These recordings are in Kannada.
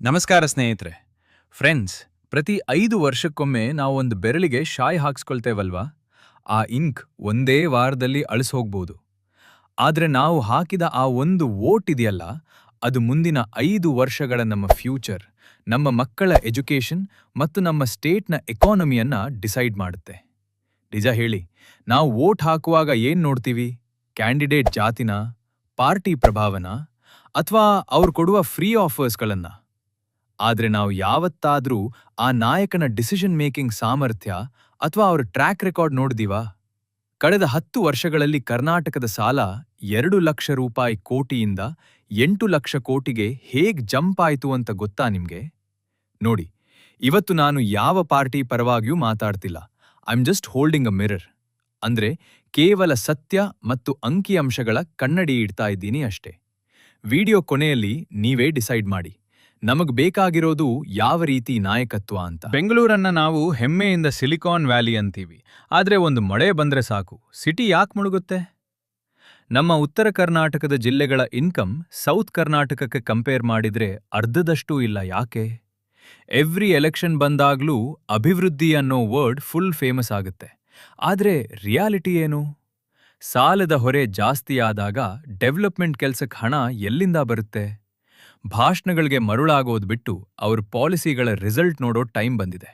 ನಮಸ್ಕಾರ ಸ್ನೇಹಿತರೆ. ಫ್ರೆಂಡ್ಸ್, ಪ್ರತಿ 5 ವರ್ಷಕ್ಕೊಮ್ಮೆ ನಾವು ಒಂದು ಬೆರಳಿಗೆ ಶಾಯಿ ಹಾಕ್ಸ್ಕೊಳ್ತೇವಲ್ವಾ? ಆ ಇಂಕ್ ಒಂದೇ ವಾರದಲ್ಲಿ ಅಳಿಸೋಗ್ಬೋದು. ಆದ್ರೆ ನಾವು ಹಾಕಿದ ಆ ಒಂದು ವೋಟ್ ಇದೆಯಲ್ಲ, ಅದು ಮುಂದಿನ 5 ವರ್ಷಗಳ ನಮ್ಮ ಫ್ಯೂಚರ್, ನಮ್ಮ ಮಕ್ಕಳ ಎಜುಕೇಷನ್ ಮತ್ತು ನಮ್ಮ ಸ್ಟೇಟ್ನ ಎಕಾನಮಿಯನ್ನ ಡಿಸೈಡ್ ಮಾಡುತ್ತೆ. ನಿಜ ಹೇಳಿ, ನಾವು ವೋಟ್ ಹಾಕುವಾಗ ಏನ್ ನೋಡ್ತೀವಿ? ಕ್ಯಾಂಡಿಡೇಟ್ ಜಾತಿನ, ಪಾರ್ಟಿ ಪ್ರಭಾವನ, ಅಥವಾ ಅವ್ರು ಕೊಡುವ ಫ್ರೀ ಆಫರ್ಸ್ಗಳನ್ನ? ಆದ್ರೆ ನಾವು ಯಾವತ್ತಾದ್ರೂ ಆ ನಾಯಕನ ಡಿಸಿಷನ್ ಮೇಕಿಂಗ್ ಸಾಮರ್ಥ್ಯ ಅಥವಾ ಅವರ ಟ್ರ್ಯಾಕ್ ರೆಕಾರ್ಡ್ ನೋಡಿದೀವಾ? ಕಳೆದ 10 ವರ್ಷಗಳಲ್ಲಿ ಕರ್ನಾಟಕದ ಸಾಲ 2 ಲಕ್ಷ ರೂಪಾಯಿ ಕೋಟಿಯಿಂದ 8 ಲಕ್ಷ ಕೋಟಿಗೆ ಹೇಗ್ ಜಂಪ್ ಆಯ್ತು ಅಂತ ಗೊತ್ತಾ ನಿಮ್ಗೆ? ನೋಡಿ, ಇವತ್ತು ನಾನು ಯಾವ ಪಾರ್ಟಿ ಪರವಾಗಿಯೂ ಮಾತಾಡ್ತಿಲ್ಲ. I am just holding a mirror. ಅಂದ್ರೆ ಕೇವಲ ಸತ್ಯ ಮತ್ತು ಅಂಕಿಅಂಶಗಳ ಕನ್ನಡಿ ಇಡ್ತಾ ಇದ್ದೀನಿ ಅಷ್ಟೇ. ವಿಡಿಯೋ ಕೊನೆಯಲ್ಲಿ ನೀವೇ ಡಿಸೈಡ್ ಮಾಡಿ, ನಮಗ್ ಬೇಕಾಗಿರೋದು ಯಾವ ರೀತಿ ನಾಯಕತ್ವ ಅಂತ. ಬೆಂಗಳೂರನ್ನ ನಾವು ಹೆಮ್ಮೆಯಿಂದ ಸಿಲಿಕಾನ್ ವ್ಯಾಲಿ ಅಂತೀವಿ. ಆದ್ರೆ ಒಂದು ಮಳೆ ಬಂದ್ರೆ ಸಾಕು, ಸಿಟಿ ಯಾಕೆ ಮುಳುಗುತ್ತೆ? ನಮ್ಮ ಉತ್ತರ ಕರ್ನಾಟಕದ ಜಿಲ್ಲೆಗಳ ಇನ್ಕಮ್ ಸೌತ್ ಕರ್ನಾಟಕಕ್ಕೆ ಕಂಪೇರ್ ಮಾಡಿದ್ರೆ ಅರ್ಧದಷ್ಟೂ ಇಲ್ಲ. ಯಾಕೆ? ಎವ್ರಿ ಎಲೆಕ್ಷನ್ ಬಂದಾಗ್ಲೂ ಅಭಿವೃದ್ಧಿ ಅನ್ನೋ ವರ್ಡ್ ಫುಲ್ ಫೇಮಸ್ ಆಗುತ್ತೆ. ಆದ್ರೆ ರಿಯಾಲಿಟಿ ಏನು? ಸಾಲದ ಹೊರೆ ಜಾಸ್ತಿಯಾದಾಗ ಡೆವಲಪ್ಮೆಂಟ್ ಕೆಲ್ಸಕ್ಕೆ ಹಣ ಎಲ್ಲಿಂದ ಬರುತ್ತೆ? ಭಾಷಣಗಳಿಗೆ ಮರುಳಾಗೋದು ಬಿಟ್ಟು ಅವ್ರ ಪಾಲಿಸಿಗಳ ರಿಸಲ್ಟ್ ನೋಡೋ ಟೈಮ್ ಬಂದಿದೆ.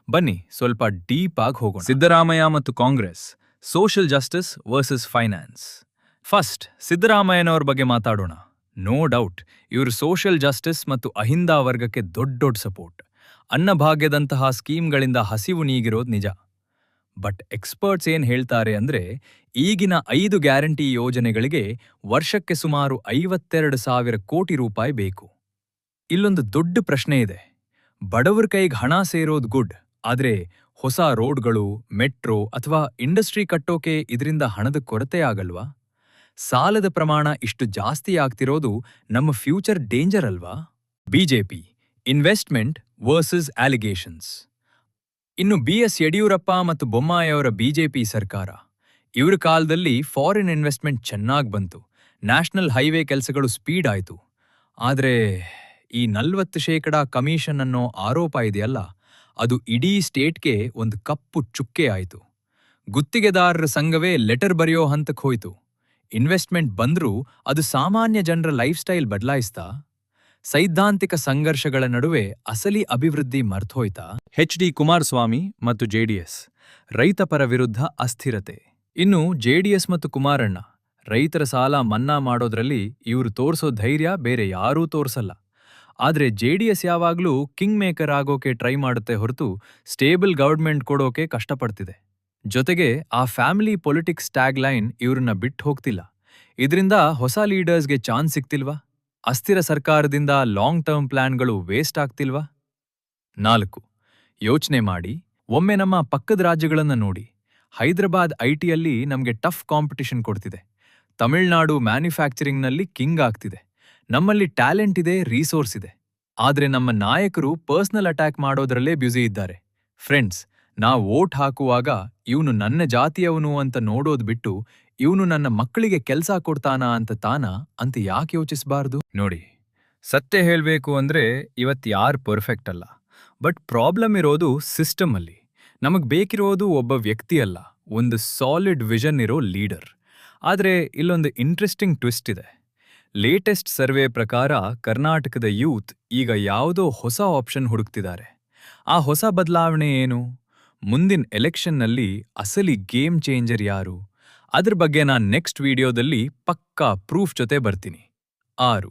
ಬನ್ನಿ ಸ್ವಲ್ಪ ಡೀಪ್ ಆಗಿ ಹೋಗೋಣ. ಸಿದ್ದರಾಮಯ್ಯ ಮತ್ತು Congress, social justice versus finance. First ಸಿದ್ದರಾಮಯ್ಯನವ್ರ ಬಗ್ಗೆ ಮಾತಾಡೋಣ. ನೋ ಡೌಟ್, ಇವರು ಸೋಷಿಯಲ್ ಜಸ್ಟಿಸ್ ಮತ್ತು ಅಹಿಂದ ವರ್ಗಕ್ಕೆ ದೊಡ್ಡ ಸಪೋರ್ಟ್. ಅನ್ನಭಾಗ್ಯದಂತಹ ಸ್ಕೀಮ್ಗಳಿಂದ ಹಸಿವು ನೀಗಿರೋದು ನಿಜ. ಬಟ್ ಎಕ್ಸ್ಪರ್ಟ್ಸ್ ಏನ್ ಹೇಳ್ತಾರೆ ಅಂದ್ರೆ, ಈಗಿನ 5 ಗ್ಯಾರಂಟಿ ಯೋಜನೆಗಳಿಗೆ ವರ್ಷಕ್ಕೆ ಸುಮಾರು 52,000 ಕೋಟಿ ರೂಪಾಯಿ ಬೇಕು. ಇಲ್ಲೊಂದು ದೊಡ್ಡ ಪ್ರಶ್ನೆ ಇದೆ. ಬಡವರ ಕೈಗೆ ಹಣ ಸೇರೋದು ಗುಡ್, ಆದ್ರೆ ಹೊಸ ರೋಡ್ಗಳು, ಮೆಟ್ರೋ ಅಥವಾ ಇಂಡಸ್ಟ್ರಿ ಕಟ್ಟೋಕೆ ಇದರಿಂದ ಹಣದ ಕೊರತೆ ಆಗಲ್ವಾ? ಸಾಲದ ಪ್ರಮಾಣ ಇಷ್ಟು ಜಾಸ್ತಿ ಆಗ್ತಿರೋದು ನಮ್ಮ ಫ್ಯೂಚರ್ ಡೇಂಜರ್ ಅಲ್ವಾ? BJP investment versus allegations. ಇನ್ನು BS ಯಡಿಯೂರಪ್ಪ ಮತ್ತು ಬೊಮ್ಮಾಯಿಯವರ ಬಿಜೆಪಿ ಸರ್ಕಾರ, ಇವರ ಕಾಲದಲ್ಲಿ ಫಾರಿನ್ ಇನ್ವೆಸ್ಟ್ಮೆಂಟ್ ಚೆನ್ನಾಗಿ ಬಂತು, ನ್ಯಾಷನಲ್ ಹೈವೇ ಕೆಲಸಗಳು ಸ್ಪೀಡ್ ಆಯ್ತು. ಆದ್ರೆ ಈ 40% ಕಮಿಷನ್ ಅನ್ನೋ ಆರೋಪ ಇದೆಯಲ್ಲ, ಅದು ಇಡೀ ಸ್ಟೇಟ್ಗೆ ಒಂದು ಕಪ್ಪು ಚುಕ್ಕೆ ಆಯ್ತು. ಗುತ್ತಿಗೆದಾರರ ಸಂಘವೇ ಲೆಟರ್ ಬರೆಯೋ ಹಂತಕ್ಕೆ ಹೋಯ್ತು. ಇನ್ವೆಸ್ಟ್ಮೆಂಟ್ ಬಂದ್ರೂ ಅದು ಸಾಮಾನ್ಯ ಜನರ ಲೈಫ್ ಸ್ಟೈಲ್ ಬದಲಾಯಿಸ್ತಾ? ಸೈದ್ಧಾಂತಿಕ ಸಂಘರ್ಷಗಳ ನಡುವೆ ಅಸಲಿ ಅಭಿವೃದ್ಧಿ ಮರ್ತೋಯ್ತಾ? HD ಕುಮಾರಸ್ವಾಮಿ ಮತ್ತು JDS, ರೈತಪರ ವಿರುದ್ಧ ಅಸ್ಥಿರತೆ. ಇನ್ನು JDS ಮತ್ತು ಕುಮಾರಣ್ಣ, ರೈತರ ಸಾಲ ಮನ್ನಾ ಮಾಡೋದ್ರಲ್ಲಿ ಇವರು ತೋರ್ಸೋ ಧೈರ್ಯ ಬೇರೆ ಯಾರೂ ತೋರ್ಸಲ್ಲ. ಆದ್ರೆ JDS ಯಾವಾಗ್ಲೂ ಕಿಂಗ್ ಮೇಕರ್ ಆಗೋಕೆ ಟ್ರೈ ಮಾಡುತ್ತೆ ಹೊರತು ಸ್ಟೇಬಲ್ ಗವರ್ಮೆಂಟ್ ಕೊಡೋಕೆ ಕಷ್ಟಪಡ್ತಿದೆ. ಜೊತೆಗೆ ಆ ಫ್ಯಾಮಿಲಿ ಪೊಲಿಟಿಕ್ಸ್ ಟ್ಯಾಗ್ ಲೈನ್ ಇವ್ರನ್ನ ಬಿಟ್ಟು ಹೋಗ್ತಿಲ್ಲ. ಇದರಿಂದ ಹೊಸ ಲೀಡರ್ಸ್ಗೆ ಚಾನ್ಸ್ ಸಿಗ್ತಿಲ್ವಾ? ಅಸ್ಥಿರ ಸರ್ಕಾರದಿಂದ ಲಾಂಗ್ ಟರ್ಮ್ ಪ್ಲಾನ್ಗಳು ವೇಸ್ಟ್ ಆಗ್ತಿಲ್ವಾ? 4. ಯೋಚನೆ ಮಾಡಿ, ಒಮ್ಮೆ ನಮ್ಮ ಪಕ್ಕದ ರಾಜ್ಯಗಳನ್ನ ನೋಡಿ. ಹೈದರಾಬಾದ್ IT-ಯಲ್ಲಿ ನಮ್ಗೆ ಟಫ್ ಕಾಂಪಿಟಿಷನ್ ಕೊಡ್ತಿದೆ. ತಮಿಳುನಾಡು ಮ್ಯಾನುಫ್ಯಾಕ್ಚರಿಂಗ್ನಲ್ಲಿ ಕಿಂಗ್ ಆಗ್ತಿದೆ. ನಮ್ಮಲ್ಲಿ ಟ್ಯಾಲೆಂಟ್ ಇದೆ, ರಿಸೋರ್ಸ್ ಇದೆ. ಆದ್ರೆ ನಮ್ಮ ನಾಯಕರು ಪರ್ಸನಲ್ ಅಟ್ಯಾಕ್ ಮಾಡೋದ್ರಲ್ಲೇ ಬ್ಯುಸಿ ಇದ್ದಾರೆ. ಫ್ರೆಂಡ್ಸ್, ನಾವು ವೋಟ್ ಹಾಕುವಾಗ ಇವನು ನನ್ನ ಜಾತಿಯವನು ಅಂತ ನೋಡೋದ್ ಬಿಟ್ಟು ಇವನು ನನ್ನ ಮಕ್ಕಳಿಗೆ ಕೆಲ್ಸ ಕೊಡ್ತಾನಾ ಅಂತ ಯಾಕೆ ಯೋಚಿಸಬಾರ್ದು? ನೋಡಿ, ಸತ್ಯ ಹೇಳ್ಬೇಕು ಅಂದ್ರೆ ಇವತ್ತು ಯಾರು ಪರ್ಫೆಕ್ಟ್ ಅಲ್ಲ. ಬಟ್ ಪ್ರಾಬ್ಲಮ್ ಇರೋದು ಸಿಸ್ಟಮ್ ಅಲ್ಲಿ. ನಮಗ್ ಬೇಕಿರೋದು ಒಬ್ಬ ವ್ಯಕ್ತಿ ಅಲ್ಲ, ಒಂದು ಸಾಲಿಡ್ ವಿಷನ್ ಇರೋ ಲೀಡರ್. ಆದ್ರೆ ಇಲ್ಲೊಂದು ಇಂಟ್ರೆಸ್ಟಿಂಗ್ ಟ್ವಿಸ್ಟ್ ಇದೆ. ಲೇಟೆಸ್ಟ್ ಸರ್ವೆ ಪ್ರಕಾರ ಕರ್ನಾಟಕದ ಯೂತ್ ಈಗ ಯಾವುದೋ ಹೊಸ ಆಪ್ಷನ್ ಹುಡುಕ್ತಿದ್ದಾರೆ. ಆ ಹೊಸ ಬದಲಾವಣೆ ಏನು? ಮುಂದಿನ ಎಲೆಕ್ಷನ್ನಲ್ಲಿ ಅಸಲಿ ಗೇಮ್ ಚೇಂಜರ್ ಯಾರು? ಅದ್ರ ಬಗ್ಗೆ ನಾನು ನೆಕ್ಸ್ಟ್ ವಿಡಿಯೋದಲ್ಲಿ ಪಕ್ಕಾ ಪ್ರೂಫ್ ಜೊತೆ ಬರ್ತೀನಿ. 6.